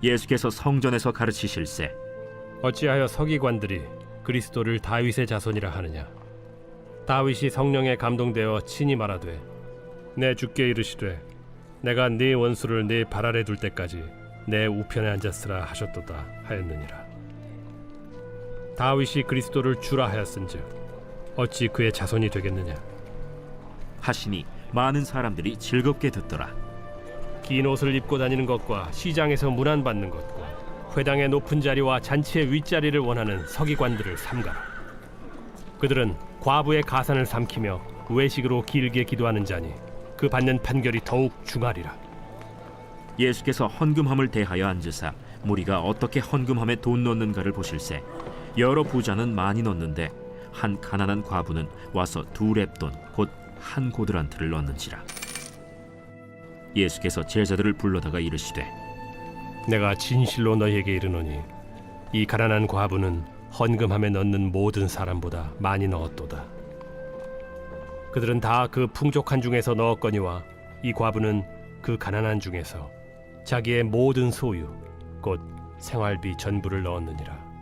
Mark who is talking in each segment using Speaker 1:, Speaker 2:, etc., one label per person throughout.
Speaker 1: 예수께서 성전에서 가르치실세.
Speaker 2: 어찌하여 서기관들이 그리스도를 다윗의 자손이라 하느냐? 다윗이 성령에 감동되어 친히 말하되 내 주께 이르시되 내가 네 원수를 네 발 아래 둘 때까지 내 우편에 앉았으라 하셨도다 하였느니라. 다윗이 그리스도를 주라 하였은즉 어찌 그의 자손이 되겠느냐?
Speaker 1: 하시니 많은 사람들이 즐겁게 듣더라.
Speaker 2: 긴 옷을 입고 다니는 것과 시장에서 문안받는 것과 회당의 높은 자리와 잔치의 윗자리를 원하는 서기관들을 삼가라. 그들은 과부의 가산을 삼키며 외식으로 길게 기도하는 자니 그 받는 판결이 더욱 중하리라.
Speaker 1: 예수께서 헌금함을 대하여 앉으사 무리가 어떻게 헌금함에 돈 넣는가를 보실세. 여러 부자는 많이 넣는데 한 가난한 과부는 와서 2렙돈 곧 한 고드란트를 넣는지라. 예수께서 제자들을 불러다가 이르시되
Speaker 2: 내가 진실로 너희에게 이르노니 이 가난한 과부는 헌금함에 넣는 모든 사람보다 많이 넣었도다. 그들은 다 그 풍족한 중에서 넣었거니와 이 과부는 그 가난한 중에서 자기의 모든 소유 곧 생활비 전부를 넣었느니라.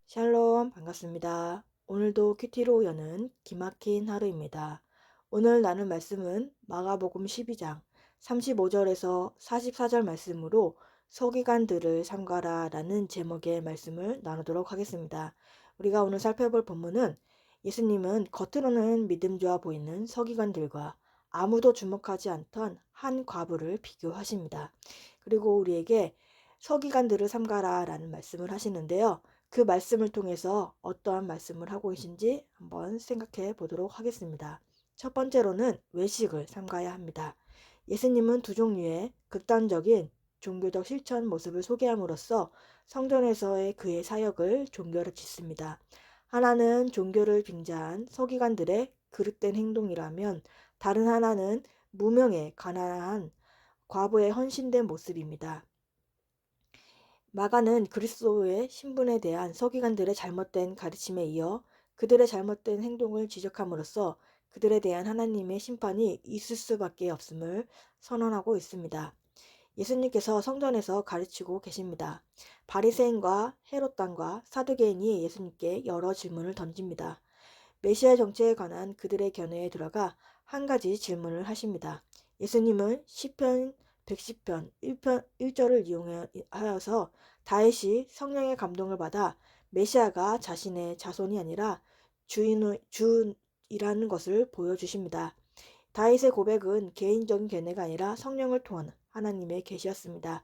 Speaker 3: 샬롬, 반갑습니다. 오늘도 큐티로 여는 기막힌 하루입니다. 오늘 나눌 말씀은 마가복음 12장 35절에서 44절 말씀으로 서기관들을 삼가라 라는 제목의 말씀을 나누도록 하겠습니다. 우리가 오늘 살펴볼 본문은 예수님은 겉으로는 믿음 좋아 보이는 서기관들과 아무도 주목하지 않던 한 과부를 비교하십니다. 그리고 우리에게 서기관들을 삼가라 라는 말씀을 하시는데요. 그 말씀을 통해서 어떠한 말씀을 하고 계신지 한번 생각해 보도록 하겠습니다. 첫 번째로는 외식을 삼가야 합니다. 예수님은 두 종류의 극단적인 종교적 실천 모습을 소개함으로써 성전에서의 그의 사역을 종교로 짓습니다. 하나는 종교를 빙자한 서기관들의 그릇된 행동이라면 다른 하나는 무명의 가난한 과부의 헌신된 모습입니다. 마가는 그리스도의 신분에 대한 서기관들의 잘못된 가르침에 이어 그들의 잘못된 행동을 지적함으로써 그들에 대한 하나님의 심판이 있을 수밖에 없음을 선언하고 있습니다. 예수님께서 성전에서 가르치고 계십니다. 바리새인과 헤롯당과 사두개인이 예수님께 여러 질문을 던집니다. 메시아 정체에 관한 그들의 견해에 들어가 한 가지 질문을 하십니다. 예수님은 시편 110편 1절을 이용하여서 다윗이 성령의 감동을 받아 메시아가 자신의 자손이 아니라 주이라는 것을 보여주십니다. 다윗의 고백은 개인적인 견해가 아니라 성령을 통한 하나님의 계시였습니다.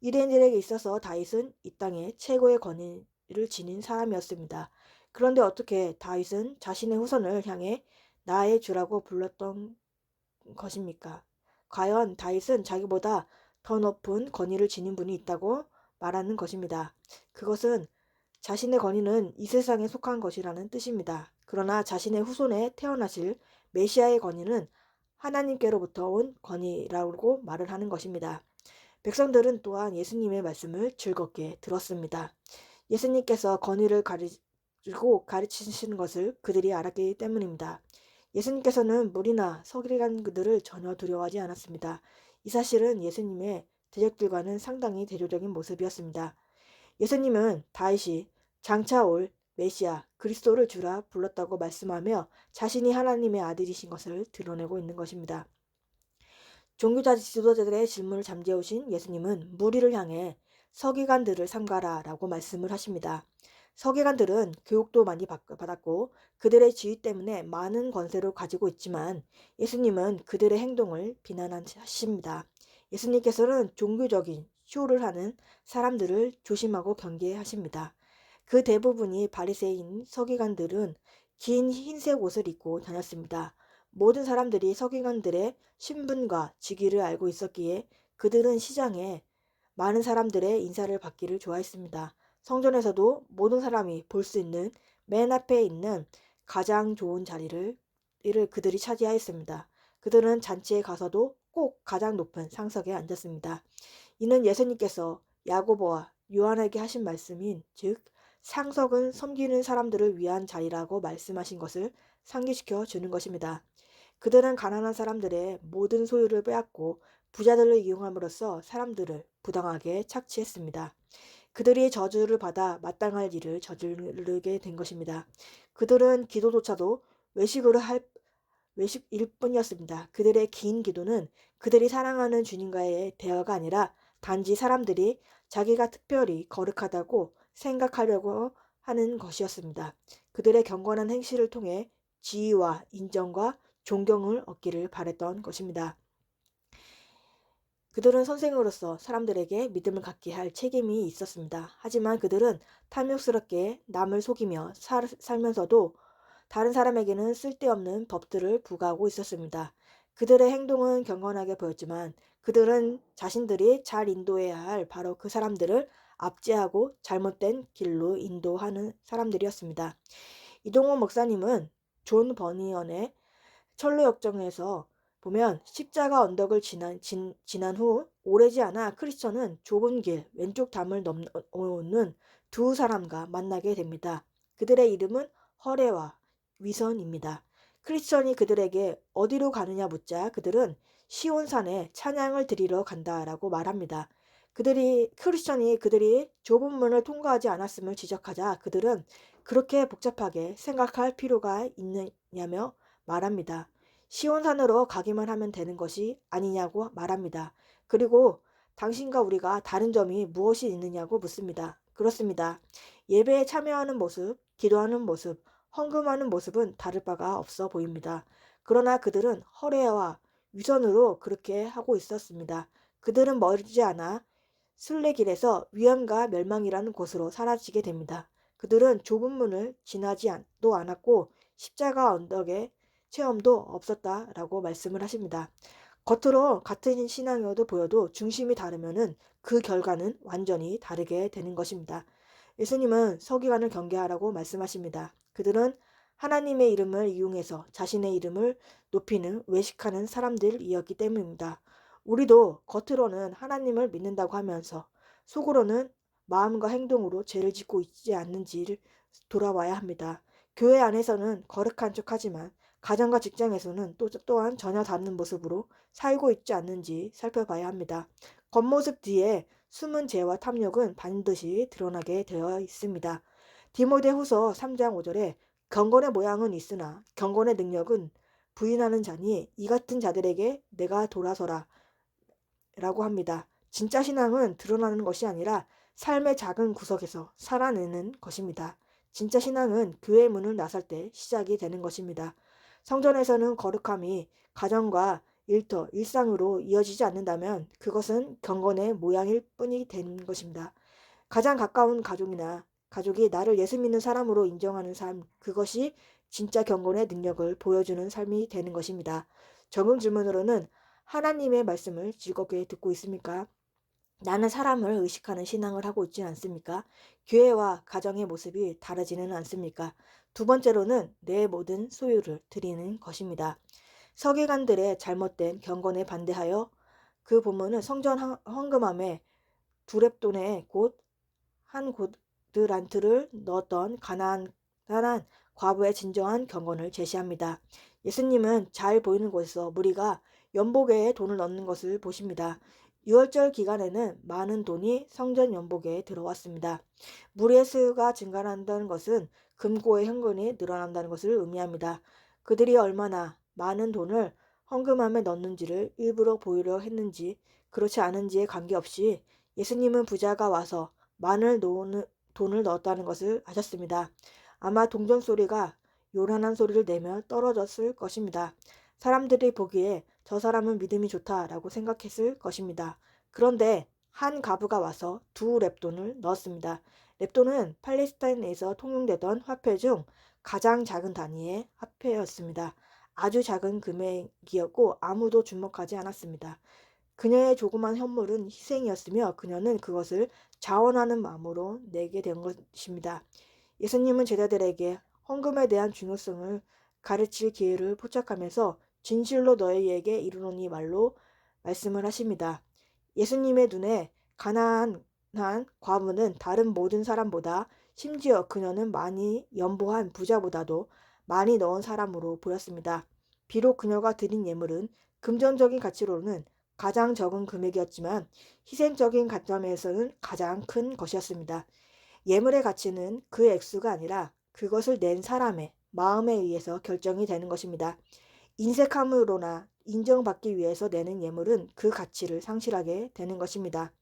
Speaker 3: 유대인들에게 있어서 다윗은 이 땅의 최고의 권위를 지닌 사람이었습니다. 그런데 어떻게 다윗은 자신의 후손을 향해 나의 주라고 불렀던 것입니까? 과연 다윗은 자기보다 더 높은 권위를 지닌 분이 있다고 말하는 것입니다. 그것은 자신의 권위는 이 세상에 속한 것이라는 뜻입니다. 그러나 자신의 후손에 태어나실 메시아의 권위는 하나님께로부터 온 권위라고 말을 하는 것입니다. 백성들은 또한 예수님의 말씀을 즐겁게 들었습니다. 예수님께서 권위를 가르치시는 것을 그들이 알았기 때문입니다. 예수님께서는 무리나 서기관들을 전혀 두려워하지 않았습니다. 이 사실은 예수님의 대적들과는 상당히 대조적인 모습이었습니다. 예수님은 다윗이 장차 올 메시아 그리스도를 주라 불렀다고 말씀하며 자신이 하나님의 아들이신 것을 드러내고 있는 것입니다. 종교자 지도자들의 질문을 잠재우신 예수님은 무리를 향해 서기관들을 삼가라 라고 말씀을 하십니다. 서기관들은 교육도 많이 받았고 그들의 지위 때문에 많은 권세를 가지고 있지만 예수님은 그들의 행동을 비난하십니다. 예수님께서는 종교적인 쇼를 하는 사람들을 조심하고 경계하십니다. 그 대부분이 바리새인 서기관들은 긴 흰색 옷을 입고 다녔습니다. 모든 사람들이 서기관들의 신분과 직위를 알고 있었기에 그들은 시장에 많은 사람들의 인사를 받기를 좋아했습니다. 성전에서도 모든 사람이 볼 수 있는 맨 앞에 있는 가장 좋은 자리를 그들이 차지하였습니다. 그들은 잔치에 가서도 꼭 가장 높은 상석에 앉았습니다. 이는 예수님께서 야고보와 요한에게 하신 말씀인 즉 상석은 섬기는 사람들을 위한 자리라고 말씀하신 것을 상기시켜 주는 것입니다. 그들은 가난한 사람들의 모든 소유를 빼앗고 부자들을 이용함으로써 사람들을 부당하게 착취했습니다. 그들이 저주를 받아 마땅할 일을 저지르게 된 것입니다. 그들은 기도조차도 외식으로 할 외식일 뿐이었습니다. 그들의 긴 기도는 그들이 사랑하는 주님과의 대화가 아니라 단지 사람들이 자기가 특별히 거룩하다고 생각하려고 하는 것이었습니다. 그들의 경건한 행실을 통해 지위와 인정과 존경을 얻기를 바랬던 것입니다. 그들은 선생으로서 사람들에게 믿음을 갖게 할 책임이 있었습니다. 하지만 그들은 탐욕스럽게 남을 속이며 살면서도 다른 사람에게는 쓸데없는 법들을 부과하고 있었습니다. 그들의 행동은 경건하게 보였지만 그들은 자신들이 잘 인도해야 할 바로 그 사람들을 압제하고 잘못된 길로 인도하는 사람들이었습니다. 이동호 목사님은 존 버니언의 철로 역정에서 보면 십자가 언덕을 지난 후 오래지 않아 크리스천은 좁은 길 왼쪽 담을 넘어오는 두 사람과 만나게 됩니다. 그들의 이름은 허레와 위선입니다. 크리스천이 그들에게 어디로 가느냐 묻자 그들은 시온산에 찬양을 드리러 간다라고 말합니다. 크리스천이 그들이 좁은 문을 통과하지 않았음을 지적하자 그들은 그렇게 복잡하게 생각할 필요가 있느냐며 말합니다. 시온산으로 가기만 하면 되는 것이 아니냐고 말합니다. 그리고 당신과 우리가 다른 점이 무엇이 있느냐고 묻습니다. 그렇습니다. 예배에 참여하는 모습, 기도하는 모습, 헌금하는 모습은 다를 바가 없어 보입니다. 그러나 그들은 허례와 위선으로 그렇게 하고 있었습니다. 그들은 멀지 않아 순례길에서 위험과 멸망이라는 곳으로 사라지게 됩니다. 그들은 좁은 문을 지나지도 않았고 십자가 언덕의 체험도 없었다라고 말씀을 하십니다. 겉으로 같은 신앙이어도 보여도 중심이 다르면은 그 결과는 완전히 다르게 되는 것입니다. 예수님은 서기관을 경계하라고 말씀하십니다. 그들은 하나님의 이름을 이용해서 자신의 이름을 높이는 외식하는 사람들이었기 때문입니다. 우리도 겉으로는 하나님을 믿는다고 하면서 속으로는 마음과 행동으로 죄를 짓고 있지 않는지를 돌아봐야 합니다. 교회 안에서는 거룩한 척하지만 가정과 직장에서는 또한 전혀 다른 모습으로 살고 있지 않는지 살펴봐야 합니다. 겉모습 뒤에 숨은 죄와 탐욕은 반드시 드러나게 되어 있습니다. 디모데후서 3장 5절에 경건의 모양은 있으나 경건의 능력은 부인하는 자니 이 같은 자들에게 내가 돌아서라 라고 합니다. 진짜 신앙은 드러나는 것이 아니라 삶의 작은 구석에서 살아내는 것입니다. 진짜 신앙은 교회 문을 나설 때 시작이 되는 것입니다. 성전에서는 거룩함이 가정과 일터, 일상으로 이어지지 않는다면 그것은 경건의 모양일 뿐이 되는 것입니다. 가장 가까운 가족이 나를 예수 믿는 사람으로 인정하는 삶, 그것이 진짜 경건의 능력을 보여주는 삶이 되는 것입니다. 적응 질문으로는 하나님의 말씀을 즐겁게 듣고 있습니까? 나는 사람을 의식하는 신앙을 하고 있지 않습니까? 교회와 가정의 모습이 다르지는 않습니까? 두 번째로는 내 모든 소유를 드리는 것입니다. 서기관들의 잘못된 경건에 반대하여 그 본문은 성전 헌금함에 두렙돈에 곧 한 고드란트를 넣었던 가난한 과부의 진정한 경건을 제시합니다. 예수님은 잘 보이는 곳에서 무리가 연복에 돈을 넣는 것을 보십니다. 유월절 기간에는 많은 돈이 성전 연복에 들어왔습니다. 무리의 수가 증가한다는 것은 금고의 현금이 늘어난다는 것을 의미합니다. 그들이 얼마나 많은 돈을 헌금함에 넣는지를 일부러 보이려 했는지 그렇지 않은지에 관계없이 예수님은 부자가 와서 많은 돈을 넣었다는 것을 아셨습니다. 아마 동전 소리가 요란한 소리를 내며 떨어졌을 것입니다. 사람들이 보기에 저 사람은 믿음이 좋다라고 생각했을 것입니다. 그런데 한 가부가 와서 두 렙돈을 넣었습니다. 렙돈은 팔레스타인에서 통용되던 화폐 중 가장 작은 단위의 화폐였습니다. 아주 작은 금액이었고 아무도 주목하지 않았습니다. 그녀의 조그만 현물은 희생이었으며 그녀는 그것을 자원하는 마음으로 내게 된 것입니다. 예수님은 제자들에게 헌금에 대한 중요성을 가르칠 기회를 포착하면서 진실로 너희에게 이르노니 말로 말씀을 하십니다. 예수님의 눈에 가난한 과부는 다른 모든 사람보다 심지어 그녀는 많이 연보한 부자보다도 많이 넣은 사람으로 보였습니다. 비록 그녀가 드린 예물은 금전적인 가치로는 가장 적은 금액이었지만 희생적인 관점에서는 가장 큰 것이었습니다. 예물의 가치는 그 액수가 아니라 그것을 낸 사람의 마음에 의해서 결정이 되는 것입니다. 인색함으로나 인정받기 위해서 내는 예물은 그 가치를 상실하게 되는 것입니다.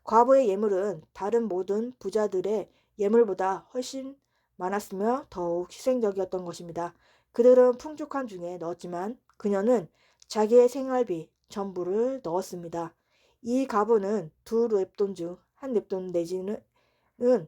Speaker 3: 과부의 예물은 다른 모든 부자들의 예물보다 훨씬 많았으며 더욱 희생적이었던 것입니다. 그들은 풍족한 중에 넣었지만 그녀는 자기의 생활비 전부를 넣었습니다. 이 과부는 두 렙돈 중 한 렙돈 내지는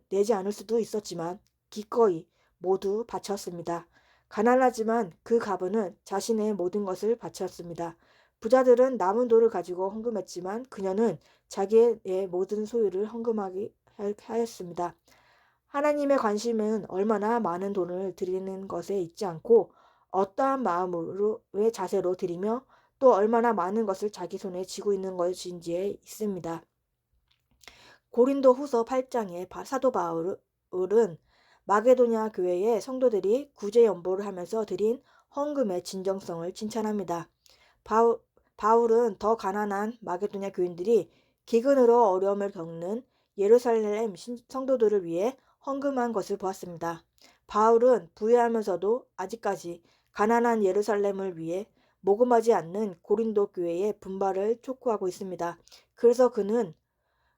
Speaker 3: 내지 않을 수도 있었지만 기꺼이 모두 바쳤습니다. 가난하지만 그 과부는 자신의 모든 것을 바쳤습니다. 부자들은 남은 돌을 가지고 헌금했지만 그녀는 자기의 모든 소유를 헌금하게 하였습니다. 하나님의 관심은 얼마나 많은 돈을 드리는 것에 있지 않고 어떠한 마음으로의 자세로 드리며 또 얼마나 많은 것을 자기 손에 쥐고 있는 것인지에 있습니다. 고린도 후서 8장의 사도 바울은 마게도냐 교회의 성도들이 구제 연보를 하면서 드린 헌금의 진정성을 칭찬합니다. 바울은 더 가난한 마게도냐 교인들이 기근으로 어려움을 겪는 예루살렘 성도들을 위해 헌금한 것을 보았습니다. 바울은 부유하면서도 아직까지 가난한 예루살렘을 위해 모금하지 않는 고린도 교회의 분발을 촉구하고 있습니다. 그래서 그는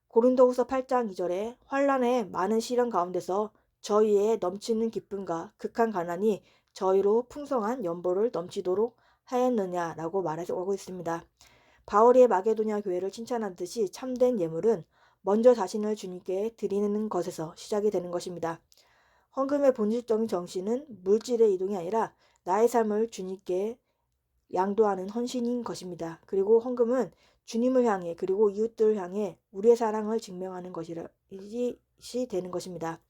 Speaker 3: 고린도후서 8장 2절에 환난의 많은 시련 가운데서 저희의 넘치는 기쁨과 극한 가난이 저희로 풍성한 연보를 넘치도록 하였느냐라고 말하고 있습니다. 바울이 마게도냐 교회를 칭찬하듯이 참된 예물은 먼저 자신을 주님께 드리는 것에서 시작이 되는 것입니다. 헌금의 본질적인 정신은 물질의 이동이 아니라 나의 삶을 주님께 양도하는 헌신인 것입니다. 그리고 헌금은 주님을 향해 그리고 이웃들을 향해 우리의 사랑을 증명하는 것이 되는 것입니다.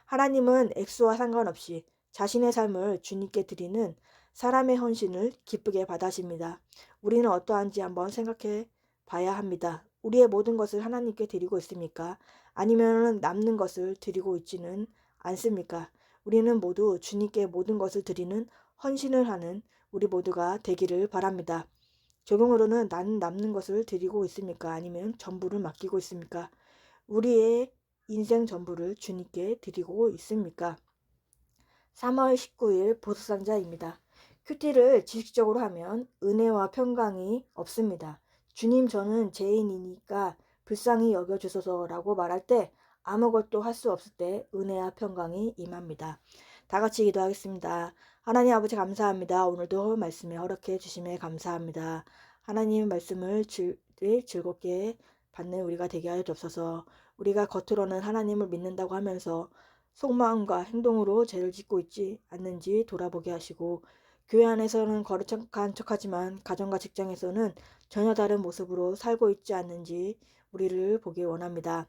Speaker 3: 하나님은 액수와 상관없이 자신의 삶을 주님께 드리는 사람의 헌신을 기쁘게 받아십니다. 우리는 어떠한지 한번 생각해 봐야 합니다. 우리의 모든 것을 하나님께 드리고 있습니까? 아니면 남는 것을 드리고 있지는 않습니까? 우리는 모두 주님께 모든 것을 드리는 헌신을 하는 우리 모두가 되기를 바랍니다. 적용으로는 나는 남는 것을 드리고 있습니까? 아니면 전부를 맡기고 있습니까? 우리의 인생 전부를 주님께 드리고 있습니까? 3월 19일 보석상자입니다. 큐티를 지식적으로 하면 은혜와 평강이 없습니다. 주님, 저는 죄인이니까 불쌍히 여겨주소서라고 말할 때 아무것도 할 수 없을 때 은혜와 평강이 임합니다. 다 같이 기도하겠습니다. 하나님 아버지 감사합니다. 오늘도 말씀에 허락해 주심에 감사합니다. 하나님 말씀을 즐겁게 받는 우리가 되게 하여 주옵소서. 우리가 겉으로는 하나님을 믿는다고 하면서 속마음과 행동으로 죄를 짓고 있지 않는지 돌아보게 하시고 교회 안에서는 거룩한 척하지만 가정과 직장에서는 전혀 다른 모습으로 살고 있지 않는지 우리를 보기 원합니다.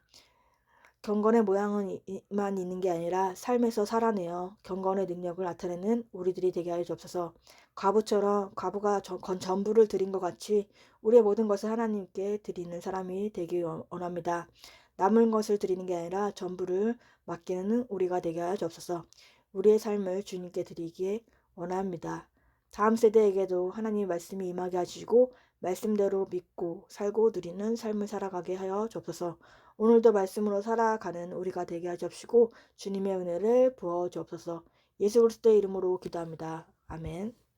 Speaker 3: 경건의 모양만 있는 게 아니라 삶에서 살아내어 경건의 능력을 나타내는 우리들이 되게 하여 주옵소서. 과부가 전부를 드린 것 같이 우리의 모든 것을 하나님께 드리는 사람이 되기 원합니다. 남은 것을 드리는 게 아니라 전부를 맡기는 우리가 되게 하여 주옵소서. 우리의 삶을 주님께 드리기에 원합니다. 다음 세대에게도 하나님의 말씀이 임하게 하시고 말씀대로 믿고 살고 누리는 삶을 살아가게 하여 주옵소서. 오늘도 말씀으로 살아가는 우리가 되게 하시옵시고 주님의 은혜를 부어 주옵소서. 예수 그리스도의 이름으로 기도합니다. 아멘.